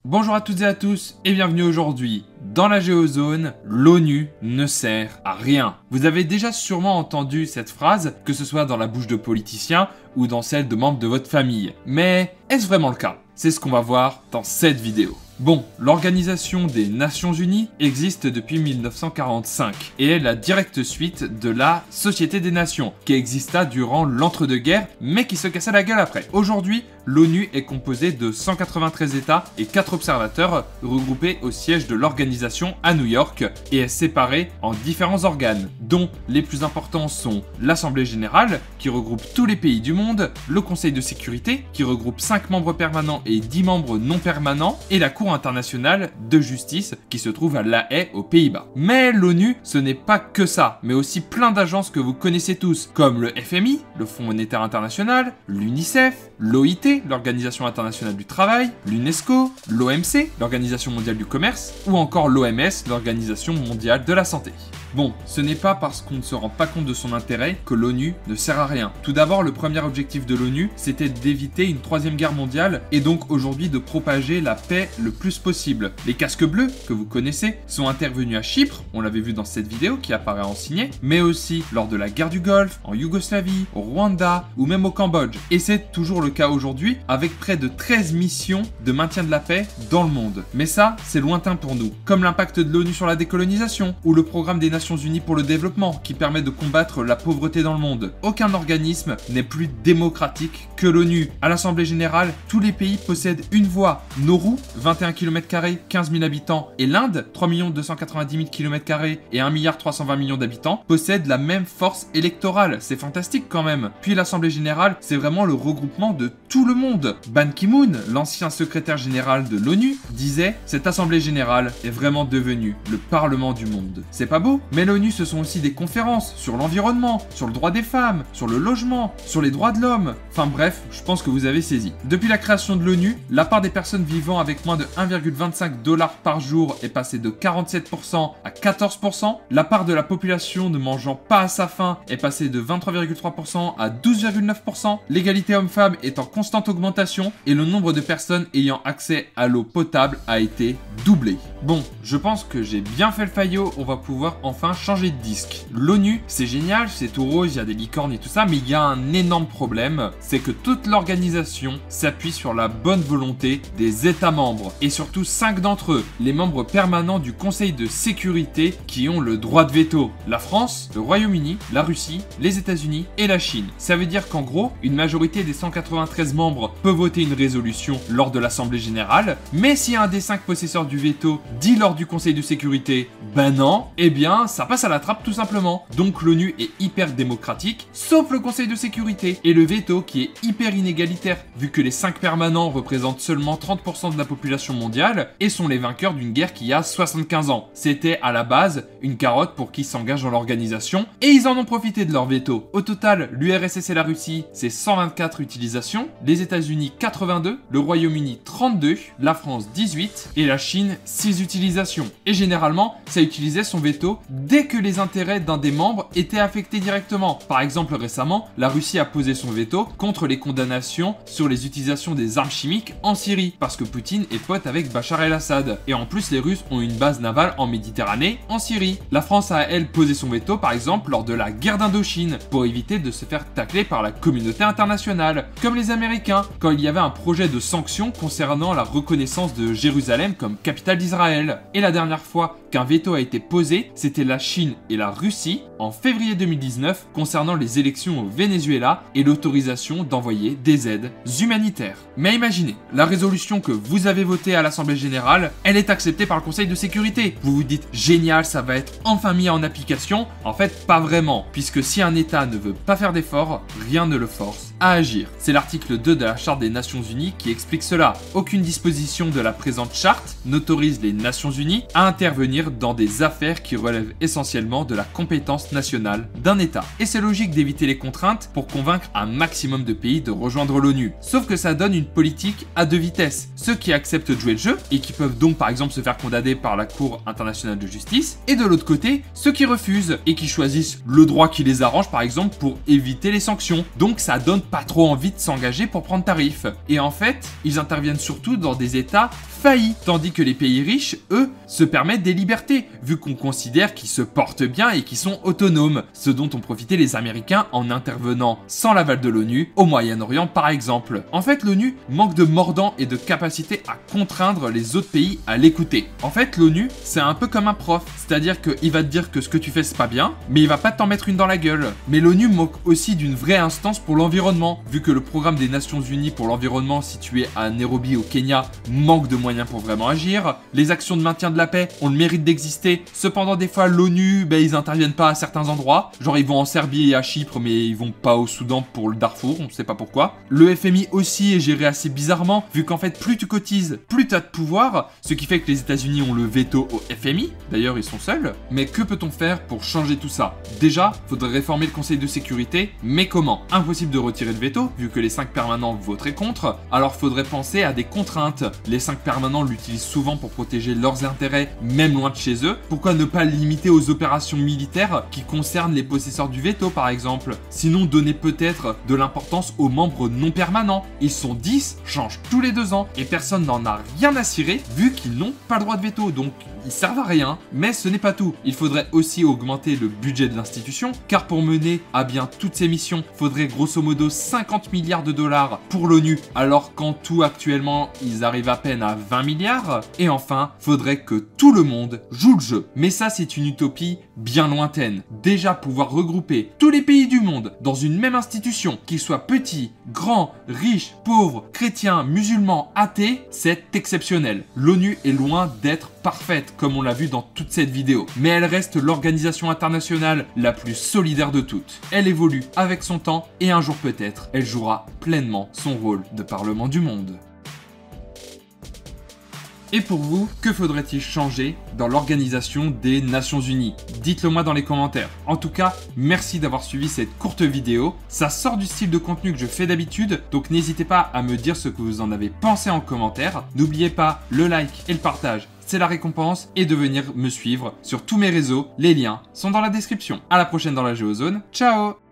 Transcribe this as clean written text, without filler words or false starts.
Bonjour à toutes et à tous et bienvenue aujourd'hui dans la Géozone. L'ONU ne sert à rien. Vous avez déjà sûrement entendu cette phrase, que ce soit dans la bouche de politiciens ou dans celle de membres de votre famille. Mais est-ce vraiment le cas? C'est ce qu'on va voir dans cette vidéo. Bon, l'Organisation des Nations Unies existe depuis 1945 et est la directe suite de la Société des Nations qui exista durant l'entre-deux-guerres mais qui se cassa la gueule après. Aujourd'hui, l'ONU est composée de 193 États et 4 observateurs regroupés au siège de l'organisation à New York et est séparée en différents organes, dont les plus importants sont l'Assemblée Générale qui regroupe tous les pays du monde, le Conseil de Sécurité qui regroupe 5 membres permanents et 10 membres non permanents et la Cour internationale de justice qui se trouve à La Haye aux Pays-Bas. Mais l'ONU, ce n'est pas que ça, mais aussi plein d'agences que vous connaissez tous, comme le FMI, le Fonds monétaire international, l'UNICEF, l'OIT, l'Organisation internationale du travail, l'UNESCO, l'OMC, l'Organisation mondiale du commerce, ou encore l'OMS, l'Organisation mondiale de la santé. Bon, ce n'est pas parce qu'on ne se rend pas compte de son intérêt que l'ONU ne sert à rien. Tout d'abord, le premier objectif de l'ONU, c'était d'éviter une troisième guerre mondiale et donc aujourd'hui de propager la paix le plus possible. Les casques bleus, que vous connaissez, sont intervenus à Chypre, on l'avait vu dans cette vidéo qui apparaît en signé, mais aussi lors de la guerre du Golfe, en Yougoslavie, au Rwanda ou même au Cambodge. Et c'est toujours le cas aujourd'hui avec près de 13 missions de maintien de la paix dans le monde. Mais ça, c'est lointain pour nous, comme l'impact de l'ONU sur la décolonisation ou le programme des Nations Unies pour le développement qui permet de combattre la pauvreté dans le monde. Aucun organisme n'est plus démocratique que l'ONU. À l'Assemblée Générale, tous les pays possèdent une voix. Nauru, 21 km², 15 000 habitants, et l'Inde, 3 290 000 km² et 1 320 millions d'habitants, possèdent la même force électorale. C'est fantastique quand même. Puis l'Assemblée Générale, c'est vraiment le regroupement de tout le monde. Ban Ki-moon, l'ancien secrétaire général de l'ONU, disait « Cette Assemblée Générale est vraiment devenue le Parlement du monde ». C'est pas beau? Mais l'ONU, ce sont aussi des conférences sur l'environnement, sur le droit des femmes, sur le logement, sur les droits de l'homme. Enfin bref, je pense que vous avez saisi. Depuis la création de l'ONU, la part des personnes vivant avec moins de 1,25 $ par jour est passée de 47% à 14%. La part de la population ne mangeant pas à sa faim est passée de 23,3% à 12,9%. L'égalité homme-femme est en constante augmentation et le nombre de personnes ayant accès à l'eau potable a été doublé. Bon, je pense que j'ai bien fait le faillot, on va pouvoir enfin changer de disque. L'ONU, c'est génial, c'est tout rose, il y a des licornes et tout ça, mais il y a un énorme problème, c'est que toute l'organisation s'appuie sur la bonne volonté des États membres, et surtout 5 d'entre eux, les membres permanents du Conseil de sécurité qui ont le droit de veto. La France, le Royaume-Uni, la Russie, les États-Unis et la Chine. Ça veut dire qu'en gros, une majorité des 193 membres peut voter une résolution lors de l'Assemblée Générale, mais si un des 5 possesseurs du veto dit lors du Conseil de sécurité « ben non », eh bien ça passe à la trappe tout simplement. Donc l'ONU est hyper démocratique, sauf le Conseil de sécurité et le veto qui est hyper inégalitaire, vu que les 5 permanents représentent seulement 30% de la population mondiale et sont les vainqueurs d'une guerre qui a 75 ans. C'était à la base une carotte pour qui s'engage dans l'organisation et ils en ont profité de leur veto. Au total, l'URSS et la Russie, c'est 124 utilisations, les États-Unis 82, le Royaume-Uni 32, la France 18 et la Chine 6 utilisations. Et généralement, ça utilisait son veto dès que les intérêts d'un des membres étaient affectés directement. Par exemple, récemment, la Russie a posé son veto contre les condamnations sur les utilisations des armes chimiques en Syrie, parce que Poutine est pote avec Bachar el-Assad. Et en plus, les Russes ont une base navale en Méditerranée, en Syrie. La France a, elle, posé son veto, par exemple, lors de la guerre d'Indochine, pour éviter de se faire tacler par la communauté internationale, comme les Américains, quand il y avait un projet de sanctions concernant la reconnaissance de Jérusalem comme capitale d'Israël. Et la dernière fois qu'un veto a été posé, c'était la Chine et la Russie en février 2019 concernant les élections au Venezuela et l'autorisation d'envoyer des aides humanitaires. Mais imaginez, la résolution que vous avez votée à l'Assemblée Générale, elle est acceptée par le Conseil de sécurité. Vous vous dites génial, ça va être enfin mis en application. En fait, pas vraiment, puisque si un État ne veut pas faire d'efforts, rien ne le force à agir. C'est l'article 2 de la Charte des Nations Unies qui explique cela. Aucune disposition de la présente charte n'autorise les les Nations Unies à intervenir dans des affaires qui relèvent essentiellement de la compétence nationale d'un État. Et c'est logique d'éviter les contraintes pour convaincre un maximum de pays de rejoindre l'ONU. Sauf que ça donne une politique à deux vitesses. Ceux qui acceptent de jouer le jeu et qui peuvent donc par exemple se faire condamner par la Cour internationale de justice, et de l'autre côté, ceux qui refusent et qui choisissent le droit qui les arrange par exemple pour éviter les sanctions. Donc ça donne pas trop envie de s'engager pour prendre tarif. Et en fait, ils interviennent surtout dans des États faillis, tandis que les pays riches, eux, se permettent des libertés, vu qu'on considère qu'ils se portent bien et qu'ils sont autonomes, ce dont ont profité les Américains en intervenant sans l'aval de l'ONU, au Moyen-Orient par exemple. En fait, l'ONU manque de mordant et de capacité à contraindre les autres pays à l'écouter. En fait, l'ONU, c'est un peu comme un prof, c'est-à-dire qu'il va te dire que ce que tu fais c'est pas bien, mais il va pas t'en mettre une dans la gueule. Mais l'ONU manque aussi d'une vraie instance pour l'environnement, vu que le programme des Nations Unies pour l'environnement situé à Nairobi au Kenya manque de moyens pour vraiment agir. Les actions de maintien de la paix ont le mérite d'exister. Cependant, des fois, l'ONU, ils interviennent pas à certains endroits. Genre, ils vont en Serbie et à Chypre, mais ils vont pas au Soudan pour le Darfour, on sait pas pourquoi. Le FMI aussi est géré assez bizarrement, vu qu'en fait, plus tu cotises, plus tu as de pouvoir, ce qui fait que les États-Unis ont le veto au FMI. D'ailleurs, ils sont seuls. Mais que peut-on faire pour changer tout ça? Déjà, faudrait réformer le Conseil de sécurité, mais comment? Impossible de retirer le veto, vu que les 5 permanents voteraient contre. Alors, faudrait penser à des contraintes. Les 5 permanents l'utilisent souvent pour protéger leurs intérêts, même loin de chez eux. Pourquoi ne pas le limiter aux opérations militaires qui concernent les possesseurs du veto par exemple? Sinon donner peut-être de l'importance aux membres non permanents. Ils sont 10, changent tous les 2 ans et personne n'en a rien à cirer vu qu'ils n'ont pas le droit de veto, donc ils servent à rien. Mais ce n'est pas tout. Il faudrait aussi augmenter le budget de l'institution, car pour mener à bien toutes ces missions, faudrait grosso modo 50 milliards de dollars pour l'ONU, alors qu'en tout actuellement, ils arrivent à peine à 20 milliards. Et enfin, faudrait que tout le monde joue le jeu. Mais ça, c'est une utopie bien lointaine. Déjà, pouvoir regrouper tous les pays du monde dans une même institution, qu'ils soient petits, grands, riches, pauvres, chrétiens, musulmans, athées, c'est exceptionnel. L'ONU est loin d'être parfaite, comme on l'a vu dans toute cette vidéo. Mais elle reste l'organisation internationale la plus solidaire de toutes. Elle évolue avec son temps et un jour peut-être, elle jouera pleinement son rôle de parlement du monde. Et pour vous, que faudrait-il changer dans l'organisation des Nations Unies? Dites-le moi dans les commentaires. En tout cas, merci d'avoir suivi cette courte vidéo. Ça sort du style de contenu que je fais d'habitude, donc n'hésitez pas à me dire ce que vous en avez pensé en commentaire. N'oubliez pas le like et le partage, c'est la récompense, et de venir me suivre sur tous mes réseaux. Les liens sont dans la description. À la prochaine dans la Géozone. Ciao!